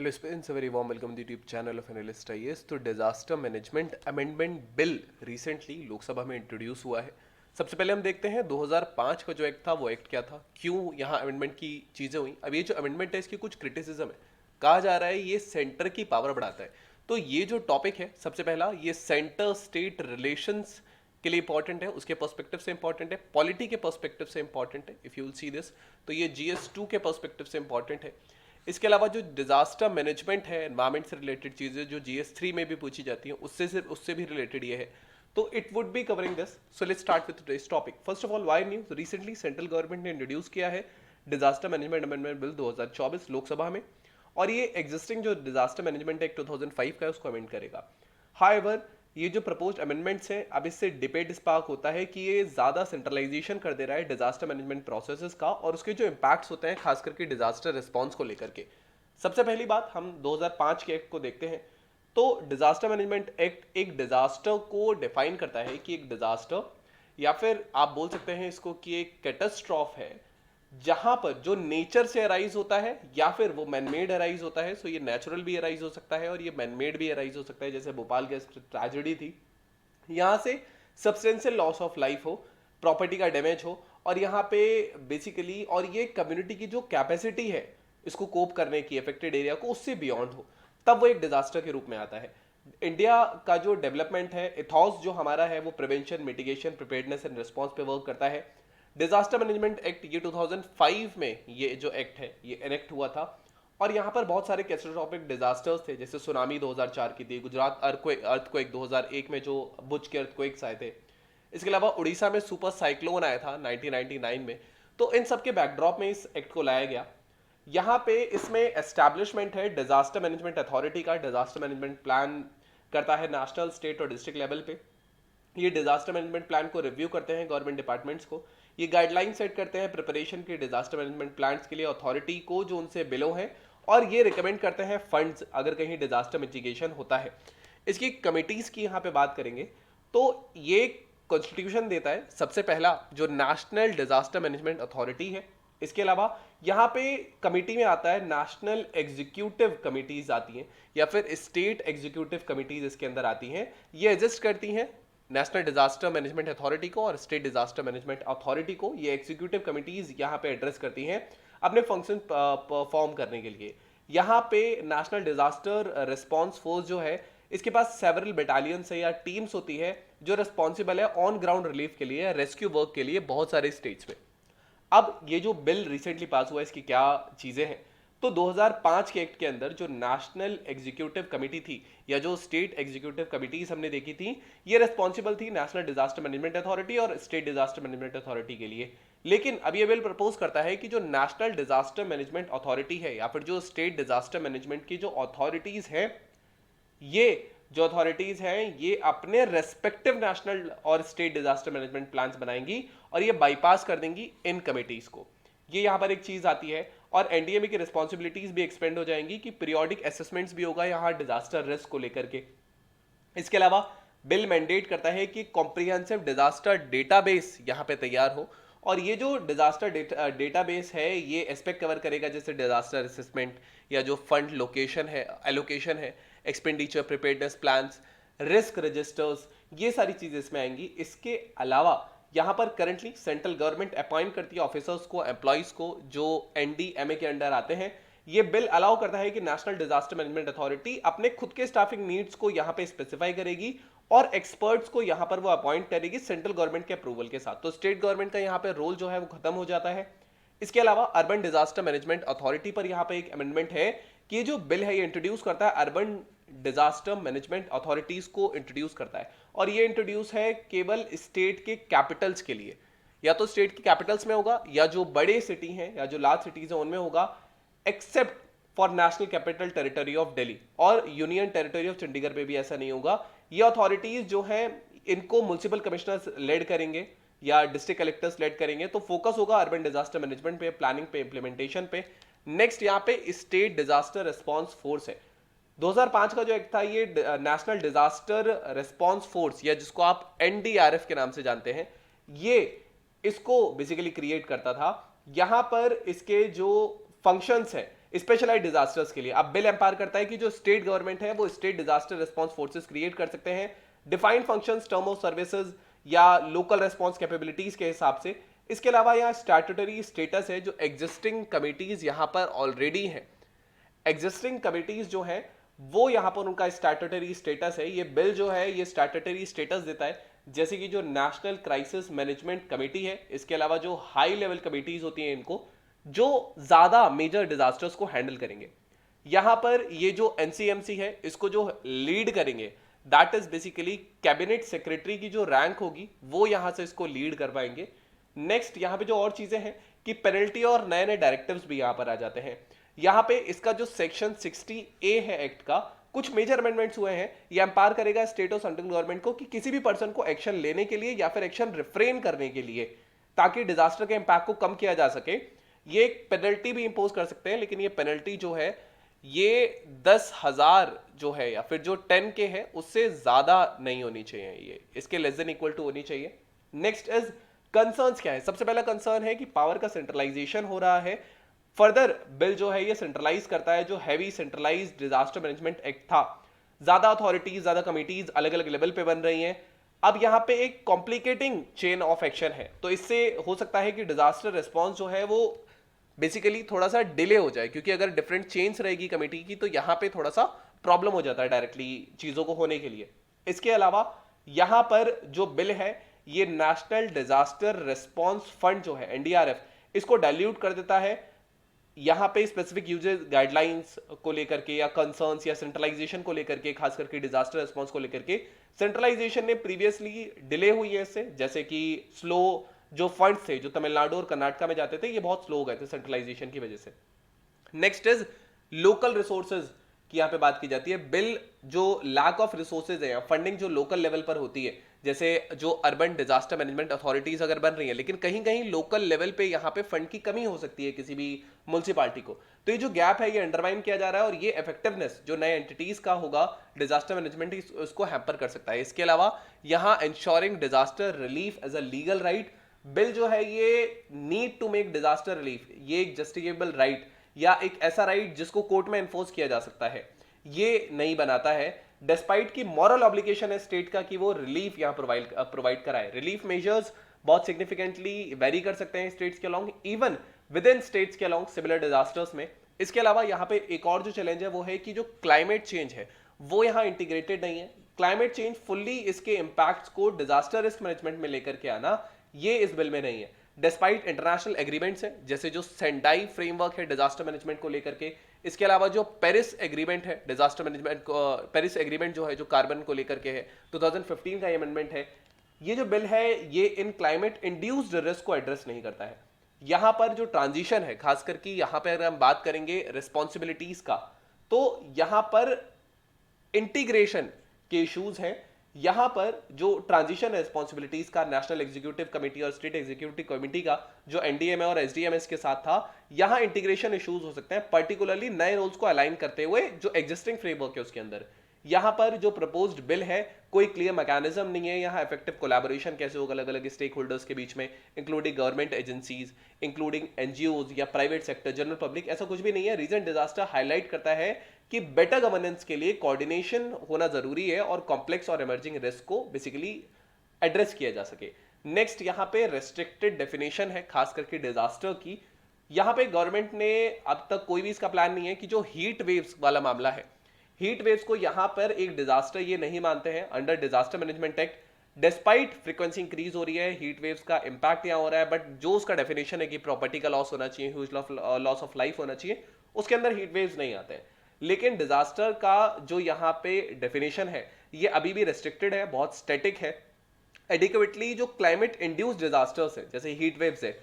Hello students, very warm welcome the YouTube channel of analyst IAS. तो disaster management amendment bill recently Lok Sabha में introduce हुआ है। सबसे पहले हम देखते हैं 2005 का जो एक्ट था वो एक्ट क्या था, क्यों यहाँ अमेंडमेंट की चीज़ें हुई। अब ये जो अमेंडमेंट है इसकी कुछ क्रिटिसिज्म है। कहा जा रहा है ये सेंटर की पावर बढ़ाता है। तो ये जो टॉपिक है, सबसे पहला ये सेंटर स्टेट रिलेशंस के लिए इंपॉर्टेंट है, उसके पर्सपेक्टिव से इंपॉर्टेंट है, पॉलिटी के पर्सपेक्टिव से इंपॉर्टेंट है। If you will see this, तो ये GS2 के पर्सपेक्टिव से इंपॉर्टेंट है। इसके अलावा जो डिजास्टर मैनेजमेंट है, एनवायरमेंट से रिलेटेड चीजें जो GS3 में भी पूछी जाती हैं, उससे भी रिलेटेड ये है। तो it would be covering this. So let's start with today's topic. First of all, why news? Recently central government ने इंट्रोड्यूस किया है disaster management amendment bill 2024 Lok Sabha में, और ये एग्जिस्टिंग जो डिजास्टर मैनेजमेंट एक्ट 2005 का है उसको अमेंड करेगा। हाउएवर, ये जो प्रपोज्ड अमेंडमेंट्स हैं, अब इससे डिबेट स्पार्क होता है कि ये ज़्यादा सेंट्रलाइजेशन कर दे रहा है डिजास्टर मैनेजमेंट प्रोसेसेस का, और उसके जो इम्पैक्ट्स होते हैं खास करके डिजास्टर रिस्पॉन्स को लेकर के। सबसे पहली बात, हम 2005 के एक्ट को देखते हैं। तो डिजास्टर मैनेजमेंट एक्ट एक डिजास्टर को डिफाइन करता है कि एक डिजास्टर, या फिर आप बोल सकते हैं इसको कि एक कैटास्ट्रॉफ है, जहां पर जो नेचर से अराइज होता है या फिर वो मैनमेड अराइज होता है। सो ये नेचुरल भी अराइज हो सकता है और ये मैनमेड भी अराइज हो सकता है, जैसे भोपाल गैस ट्रेजेडी थी। यहां से सब्सटेंशियल लॉस ऑफ लाइफ हो, प्रॉपर्टी का डैमेज हो, और यहाँ पे बेसिकली, और ये कम्युनिटी की जो कैपेसिटी है इसको कोप करने की अफेक्टेड एरिया को, उससे बियॉन्ड हो, तब वो एक डिजास्टर के रूप में आता है। इंडिया का जो डेवलपमेंट है, इथॉस जो हमारा है, वो prevention, mitigation, preparedness and response पे वर्क करता है। डिजास्टर मैनेजमेंट एक्ट ये 2005 में ये जो एक्ट है ये एनेक्ट हुआ था, और यहाँ पर बहुत सारे कैटास्ट्रोफिक डिजास्टर्स थे, जैसे सुनामी 2004 की थी, गुजरात अर्थक्वेक 2001 में जो भुज के अर्थक्वेक्स आए थे। इसके अलावा उड़ीसा में सुपर साइक्लोन आया था 1999 में। तो इन सब के बैकड्रॉप में इस एक्ट को लाया गया। यहाँ पे इसमें एस्टैब्लिशमेंट है डिजास्टर मैनेजमेंट अथॉरिटी का। डिजास्टर मैनेजमेंट प्लान करता है नेशनल, स्टेट और डिस्ट्रिक्ट लेवल पे। ये डिजास्टर मैनेजमेंट प्लान को रिव्यू करते हैं गवर्नमेंट डिपार्टमेंट्स को। ये गाइडलाइन सेट करते हैं प्रिपरेशन के डिजास्टर मैनेजमेंट प्लान्स के लिए अथॉरिटी को जो उनसे बिलो है, और ये रिकमेंड करते हैं फंड्स अगर कहीं डिजास्टर मिटिगेशन होता है। इसकी कमिटीज की यहाँ पे बात करेंगे तो ये कॉन्स्टिट्यूशन देता है सबसे पहला जो नेशनल डिजास्टर मैनेजमेंट अथॉरिटी है। इसके अलावा यहाँ पे कमिटी में आता है नेशनल एग्जीक्यूटिव कमिटीज आती हैं, या फिर स्टेट एग्जीक्यूटिव कमिटीज इसके अंदर आती हैं। ये एग्जिस्ट करती हैं नेशनल डिजास्टर मैनेजमेंट अथॉरिटी को और स्टेट डिजास्टर मैनेजमेंट अथॉरिटी को। ये एग्जीक्यूटिव कमिटीज यहाँ पे एड्रेस करती हैं अपने फंक्शन परफॉर्म करने के लिए। यहाँ पे नेशनल डिजास्टर रिस्पॉन्स फोर्स जो है, इसके पास सेवरल बटालियंस है या टीम्स होती है जो रिस्पॉन्सिबल है ऑन ग्राउंड रिलीफ के लिए, रेस्क्यू वर्क के लिए बहुत सारे स्टेट्स में। अब ये जो बिल रिसेंटली पास हुआ है, इसकी क्या चीजें हैं? तो 2005 के एक्ट के अंदर जो नेशनल एग्जीक्यूटिव कमेटी थी या जो स्टेट एग्जीक्यूटिव कमिटीज हमने देखी थी, ये रिस्पॉन्सिबल थी नेशनल डिजास्टर मैनेजमेंट अथॉरिटी और स्टेट डिजास्टर मैनेजमेंट अथॉरिटी के लिए। लेकिन अब ये बिल प्रपोज करता है कि जो नेशनल डिजास्टर मैनेजमेंट अथॉरिटी है या फिर जो स्टेट डिजास्टर मैनेजमेंट की जो अथॉरिटीज हैं, ये जो अथॉरिटीज हैं ये अपने रेस्पेक्टिव नेशनल और स्टेट डिजास्टर मैनेजमेंट प्लान्स बनाएंगी और ये बाईपास कर देंगी इन कमिटीज को। ये यहां पर एक चीज आती है, और एनडीएमए की रिस्पॉन्सिबिलिटीज भी एक्सपेंड हो जाएंगी कि पीरियोडिक असेसमेंट्स भी होगा यहां डिजास्टर रिस्क को लेकर के। इसके अलावा बिल मैंडेट करता है कि कॉम्प्रिहेंसिव डिजास्टर डेटाबेस यहां पे तैयार हो, और ये जो डिजास्टर डेटाबेस है ये एस्पेक्ट कवर करेगा, जैसे डिजास्टर असेसमेंट या जो फंड लोकेशन है, एलोकेशन है, expenditure preparedness plans, risk registers, ये सारी चीजें इसमें आएंगी। इसके अलावा यहां पर करंटली सेंट्रल गवर्नमेंट अपॉइंट करती है ऑफिसर्स को, एम्प्लॉइज को, जो एनडीएमए के अंडर आते हैं। ये बिल अलाउ करता है कि नेशनल डिजास्टर मैनेजमेंट अथॉरिटी अपने खुद के स्टाफिंग नीड्स को यहां पे स्पेसिफाई करेगी और एक्सपर्ट्स को यहां पर वो अपॉइंट करेगी सेंट्रल गवर्नमेंट के अप्रूवल के साथ। तो स्टेट गवर्नमेंट का यहां पे रोल जो है वो खत्म हो जाता है। इसके अलावा अर्बन डिजास्टर मैनेजमेंट अथॉरिटी पर यहां पे एक अमेंडमेंट है कि ये जो बिल है ये इंट्रोड्यूस करता है अर्बन डिजास्टर मैनेजमेंट अथॉरिटीज को इंट्रोड्यूस करता है, और ये इंट्रोड्यूस है केवल स्टेट के कैपिटल्स के लिए। या तो स्टेट के कैपिटल्स में होगा या जो बड़े सिटी हैं या जो लार्ज सिटीज हैं उनमें होगा, except for national capital territory of Delhi, और यूनियन टेरिटरी ऑफ चंडीगढ़ पे भी ऐसा नहीं होगा। ये अथॉरिटीज जो हैं इनको म्युनिसिपल कमिश्नर्स लेड करेंगे या डिस्ट्रिक्ट कलेक्टर्स लेड करेंगे। तो फोकस होगा अर्बन डिजास्टर मैनेजमेंट पे, प्लानिंग पे, इंप्लीमेंटेशन पे। नेक्स्ट यहाँ पे स्टेट डिजास्टर रिस्पॉन्स फोर्स है। 2005 का जो एक्ट था ये नेशनल डिजास्टर रिस्पॉन्स फोर्स, या जिसको आप एनडीआरएफ के नाम से जानते हैं, ये इसको बेसिकली क्रिएट करता था। यहां पर इसके जो फंक्शंस है, स्पेशलाइज डिजास्टर्स के लिए। अब बिल एम्पावर करता है कि जो स्टेट गवर्नमेंट है वो state disaster response forces create कर सकते हैं defined functions, term of services या लोकल रिस्पॉन्स कैपेबिलिटीज के हिसाब से। इसके अलावा यहाँ स्टैट्यूटरी स्टेटस है, जो एग्जिस्टिंग कमिटीज यहाँ पर ऑलरेडी हैं, एग्जिस्टिंग कमिटीज जो है वो यहां पर उनका स्टैट्यूटरी स्टेटस है। ये बिल जो है ये स्टैट्यूटरी स्टेटस देता है, जैसे कि जो नेशनल क्राइसिस मैनेजमेंट कमेटी है, इसके अलावा जो हाई लेवल कमिटीज होती हैं इनको, जो ज्यादा मेजर डिजास्टर्स को हैंडल करेंगे। यहां पर ये जो एनसीएमसी है इसको जो लीड करेंगे that is basically cabinet secretary की जो रैंक होगी वो यहां से इसको लीड कर पाएंगे। नेक्स्ट यहां पे जो और चीजें हैं कि पेनल्टी और नए नए डायरेक्टिव्स भी यहां पर आ जाते हैं। यहां पे इसका जो सेक्शन 60A है एक्ट का, कुछ मेजर अमेंडमेंट्स हुए हैं। ये एम्पावर करेगा स्टेट और सेंट्रल गवर्नमेंट को कि किसी भी पर्सन को एक्शन लेने के लिए या फिर एक्शन रिफ्रेन करने के लिए, ताकि डिजास्टर के इंपैक्ट को कम किया जा सके, ये एक पेनल्टी भी इंपोज कर सकते हैं। लेकिन ये पेनल्टी जो है ये 10,000 जो है या फिर जो 10K है उससे ज्यादा नहीं होनी चाहिए, ये इसके लेस देन इक्वल टू होनी चाहिए। नेक्स्ट इज कंसर्न्स क्या है। सबसे पहला कंसर्न है कि पावर का सेंट्रलाइजेशन हो रहा है। फर्दर बिल जो है ये सेंट्रलाइज करता है जो heavy centralise disaster management act था। ज्यादा अथॉरिटीज, ज्यादा कमिटीज अलग अलग लेवल पे बन रही हैं। अब यहां पे एक कॉम्प्लिकेटिंग चेन ऑफ एक्शन है, तो इससे हो सकता है कि डिजास्टर रिस्पॉन्स जो है वो बेसिकली थोड़ा सा डिले हो जाए, क्योंकि अगर डिफरेंट चेन्स रहेगी कमेटी की तो यहां पे थोड़ा सा प्रॉब्लम हो जाता है डायरेक्टली चीजों को होने के लिए। इसके अलावा यहां पर जो बिल है ये नेशनल डिजास्टर रिस्पॉन्स फंड जो है एनडीआरएफ, इसको डाइल्यूट कर देता है। यहां पे स्पेसिफिक यूजेस गाइडलाइंस को लेकर के या कंसर्न्स या सेंट्रलाइजेशन को लेकर के, खास करके डिजास्टर रिस्पांस को लेकर के, सेंट्रलाइजेशन ने प्रीवियसली डिले हुई है इससे, जैसे कि स्लो जो फंड्स थे जो तमिलनाडु और कर्नाटका में जाते थे ये बहुत स्लो हो गए थे सेंट्रलाइजेशन की वजह से। नेक्स्ट इज लोकल रिसोर्सेज की यहां पे बात की जाती है। बिल जो लैक ऑफ रिसोर्सेज है, फंडिंग जो लोकल लेवल पर होती है, जैसे जो अर्बन डिजास्टर मैनेजमेंट अथॉरिटीज अगर बन रही है लेकिन कहीं कहीं लोकल लेवल पे यहां पे फंड की कमी हो सकती है किसी भी म्युनिसिपालिटी को, तो ये जो गैप है ये अंडरमाइन किया जा रहा है और ये इफेक्टिवनेस जो नए एंटिटीज का होगा डिजास्टर मैनेजमेंट उसको हैम्पर कर सकता है। इसके अलावा यहां insuring disaster relief as a legal right, bill जो है ये need to make disaster relief ये एक जस्टिफिकेबल राइट या एक ऐसा राइट जिसको कोर्ट में एनफोर्स किया जा सकता है, ये नहीं बनाता है। डिस्पाइट की मॉरल ऑब्लिगेशन है स्टेट का कि वो रिलीफ यहां प्रोवाइड कराए। रिलीफ मेजर्स बहुत सिग्निफिकेंटली वेरी कर सकते हैं स्टेट्स के along, even with in states के अलोंग सिमिलर डिजास्टर्स में। इसके अलावा यहां पे एक और जो चैलेंज है वो है कि जो क्लाइमेट चेंज है वो यहां इंटीग्रेटेड नहीं है। क्लाइमेट चेंज फुल्ली इसके इंपैक्ट्स को डिजास्टर रिस्क मैनेजमेंट में लेकर के आना ये इस बिल में नहीं है। डिस्पाइट इंटरनेशनल एग्रीमेंट्स है, जैसे जो सेंडाई फ्रेमवर्क है डिजास्टर मैनेजमेंट को लेकर के, इसके अलावा जो पेरिस एग्रीमेंट है डिजास्टर मैनेजमेंट, पेरिस एग्रीमेंट जो है जो कार्बन को लेकर के है 2015 का अमेंडमेंट है, ये जो बिल है ये इन क्लाइमेट इंड्यूस्ड रिस्क को एड्रेस नहीं करता है। यहां पर जो ट्रांजिशन है, खास करके यहां पर अगर हम बात करेंगे रिस्पॉन्सिबिलिटीज का, तो यहां पर इंटीग्रेशन के इश्यूज हैं। यहां पर जो ट्रांजिशन रिस्पॉन्सिबिलिटीज का नेशनल एग्जीक्यूटिव कमेटी और स्टेट एग्जीक्यूटिव कमेटी का जो एनडीएमए और एसडीएमएस के साथ था, यहां इंटीग्रेशन इश्यूज हो सकते हैं, पर्टिकुलरली नए रोल्स को अलाइन करते हुए जो एग्जिस्टिंग फ्रेमवर्क है उसके अंदर। यहां पर जो प्रपोज्ड बिल है कोई क्लियर मैकेनिज्म नहीं है यहां इफेक्टिव कोलैबोरेशन कैसे होगा अलग अलग स्टेक होल्डर्स के बीच में, including government agencies, including NGOs या प्राइवेट सेक्टर, जनरल पब्लिक, ऐसा कुछ भी नहीं है। रीजन डिजास्टर हाईलाइट करता है कि बेटर गवर्नेंस के लिए कोऑर्डिनेशन होना जरूरी है और कॉम्प्लेक्स और इमर्जिंग रिस्क को बेसिकली एड्रेस किया जा सके। नेक्स्ट यहां पे रेस्ट्रिक्टेड डेफिनेशन है खास करके डिजास्टर की। यहां पे गवर्नमेंट ने अब तक कोई भी इसका प्लान नहीं है कि जो हीट वेव्स वाला मामला है, हीट वेव्स को यहां पर एक डिजास्टर ये नहीं मानते हैं under disaster management act. Despite frequency increase हो रही है, हीट वेव्स का इंपैक्ट यहां हो रहा है, बट जो उसका डेफिनेशन है कि प्रॉपर्टी का लॉस होना चाहिए, ह्यूज लॉस ऑफ लाइफ होना चाहिए, उसके अंदर हीट वेव्स नहीं आते हैं। लेकिन डिजास्टर का जो यहां पे डेफिनेशन है ये अभी भी रेस्ट्रिक्टेड है, बहुत स्टैटिक है। एडिक्वेटली जो क्लाइमेट इंड्यूस्ड डिजास्टर्स है जैसे हीट वेव्स है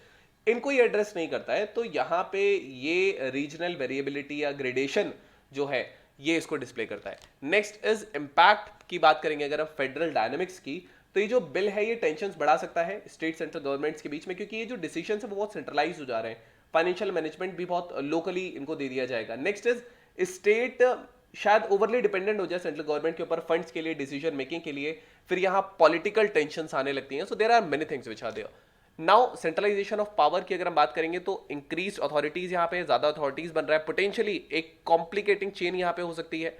इनको ये एड्रेस नहीं करता है, तो यहां पे ये रीजनल वेरिएबिलिटी या ग्रेडेशन जो है ये इसको डिस्प्ले करता है। नेक्स्ट इज इंपैक्ट की बात करेंगे अगर हम फेडरल डायनामिक्स की, तो ये जो बिल है ये टेंशंस बढ़ा सकता है स्टेट सेंट्रल गवर्नमेंट्स के बीच में, क्योंकि ये जो डिसीजन है वो बहुत सेंट्रलाइज हो जा रहे हैं, फाइनेंशियल मैनेजमेंट भी बहुत लोकली इनको दे दिया जाएगा। नेक्स्ट इज स्टेट शायद ओवरली डिपेंडेंट हो जाए सेंट्रल गवर्नमेंट के ऊपर फंड्स के लिए, डिसीजन मेकिंग के लिए, फिर यहाँ पॉलिटिकल टेंशंस आने लगती हैं। So there are many things which are there. Now centralisation of power की अगर हम बात करेंगे तो इंक्रीज अथॉरिटीज यहाँ पे, ज्यादा अथॉरिटीज बन रहा है, पोटेंशियली एक कॉम्प्लिकेटिंग चेन यहाँ पे हो सकती है,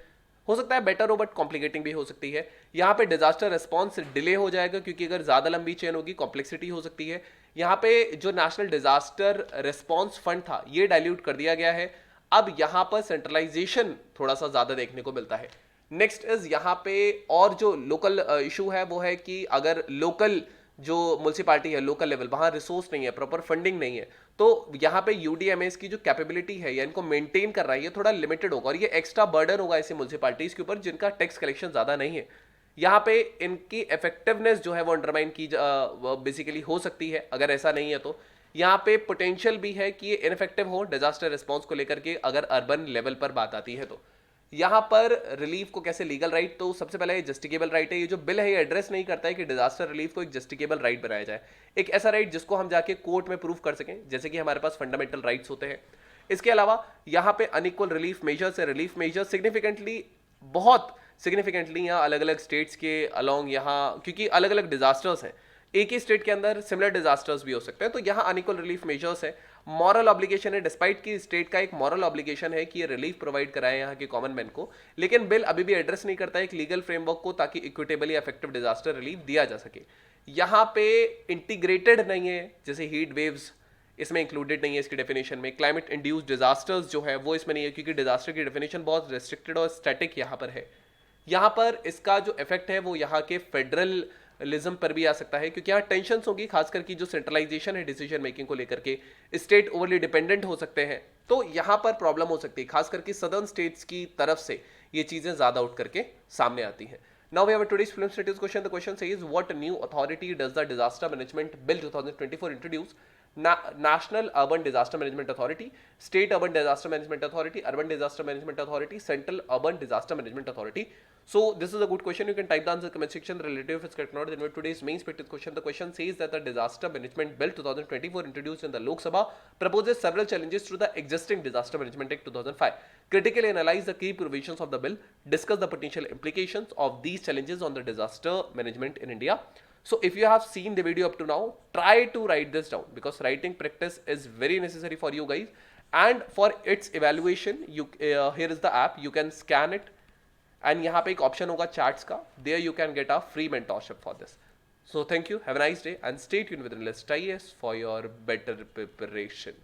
हो सकता है बेटर हो बट कॉम्प्लिकेटिंग भी हो सकती है। यहाँ पे डिजास्टर रिस्पॉन्स डिले हो जाएगा क्योंकि अगर ज्यादा लंबी चेन होगी कॉम्प्लेक्सिटी हो सकती है। यहाँ पे जो नेशनल डिजास्टर रिस्पॉन्स फंड था ये डाइल्यूट कर दिया गया है। अब यहाँ पर सेंट्रलाइजेशन थोड़ा सा ज्यादा देखने को मिलता है। नेक्स्ट इज यहाँ पे और जो लोकल इशू है वो है कि अगर लोकल जो म्युनिसिपालिटी है, लोकल लेवल, वहां रिसोर्स नहीं है, प्रॉपर फंडिंग नहीं है, तो यहाँ पे यूडीएमएस की जो कैपेबिलिटी है या इनको मेंटेन कर रहा है ये थोड़ा लिमिटेड होगा और ये एक्स्ट्रा बर्डन होगा ऐसी म्युनिसिपालिटीज के ऊपर जिनका टैक्स कलेक्शन ज्यादा नहीं है। यहाँ पे इनकी इफेक्टिवनेस जो है वो अंडरमाइन की बेसिकली हो सकती है अगर ऐसा नहीं है तो। यहाँ पे पोटेंशियल भी है कि ये इनफेक्टिव हो डिजास्टर रिस्पॉन्स को लेकर के अगर अर्बन लेवल पर बात आती है तो। यहां पर रिलीफ को कैसे लीगल राइट, तो सबसे पहले ये जस्टिकेबल राइट है। ये जो बिल है ये एड्रेस नहीं करता है कि डिजास्टर रिलीफ को एक जस्टिकेबल राइट बनाया जाए, एक ऐसा राइट जिसको हम जाके कोर्ट में प्रूव कर सकें, जैसे कि हमारे पास फंडामेंटल राइट्स होते हैं। इसके अलावा यहाँ पे अनइक्वल रिलीफ मेजर्स है, रिलीफ मेजर सिग्निफिकेंटली, बहुत सिग्निफिकेंटली यहाँ अलग अलग स्टेट्स के अलोंग, यहाँ क्योंकि अलग अलग डिजास्टर्स हैं, एक ही स्टेट के अंदर सिमिलर डिजास्टर्स भी हो सकते हैं, तो यहाँ अनइक्वल रिलीफ मेजर्स है। मॉरल ऑब्लिगेशन है, डिस्पाइट की स्टेट का एक मॉरल ऑब्लिगेशन है कि ये रिलीफ प्रोवाइड कराए यहाँ के कॉमन मैन को, लेकिन बिल अभी भी एड्रेस नहीं करता है एक लीगल फ्रेमवर्क को ताकि इक्विटेबली इफेक्टिव डिजास्टर रिलीफ दिया जा सके। यहाँ पे इंटीग्रेटेड नहीं है, जैसे हीट वेव्स इसमें इंक्लूडेड नहीं है इसकी डेफिनेशन में, क्लाइमेट इंड्यूस्ड डिजास्टर्स जो है वो इसमें नहीं है क्योंकि डिजास्टर की डेफिनेशन बहुत रेस्ट्रिक्टेड और स्टैटिक यहाँ पर है। यहाँ पर इसका जो इफेक्ट है वो यहाँ के फेडरलिज्म पर भी आ सकता है क्योंकि यहाँ टेंशन होगी, खासकर की जो सेंट्रलाइजेशन है डिसीजन मेकिंग को लेकर के, स्टेट ओवरली डिपेंडेंट हो सकते हैं, तो यहाँ पर प्रॉब्लम हो सकती है, खासकर की सदर्न स्टेट्स की तरफ से ये चीजें ज्यादा उठ करके सामने आती हैं। Now we have a today's film status question. The question says, what new authority does the Disaster Management Bill 2024 introduce? National Urban Disaster Management Authority, State Urban Disaster Management Authority, Urban Disaster Management Authority, Central Urban Disaster Management Authority. So this is a good question. You can type the answer in the comment section relative if it's correct or not. Then with today's main expected question, the question says that the Disaster Management Bill 2024 introduced in the Lok Sabha proposes several challenges to the existing Disaster Management Act 2005. Critically analyze the key provisions of the bill, discuss the potential implications of these challenges on the disaster management in India. So if you have seen the video up to now, try to write this down because writing practice is very necessary for you guys. And for its evaluation, here is the app. You can scan it, and यहाँ पे एक option होगा charts का. There you can get a free mentorship for this. So thank you. Have a nice day and stay tuned with Analyst IAS for your better preparation.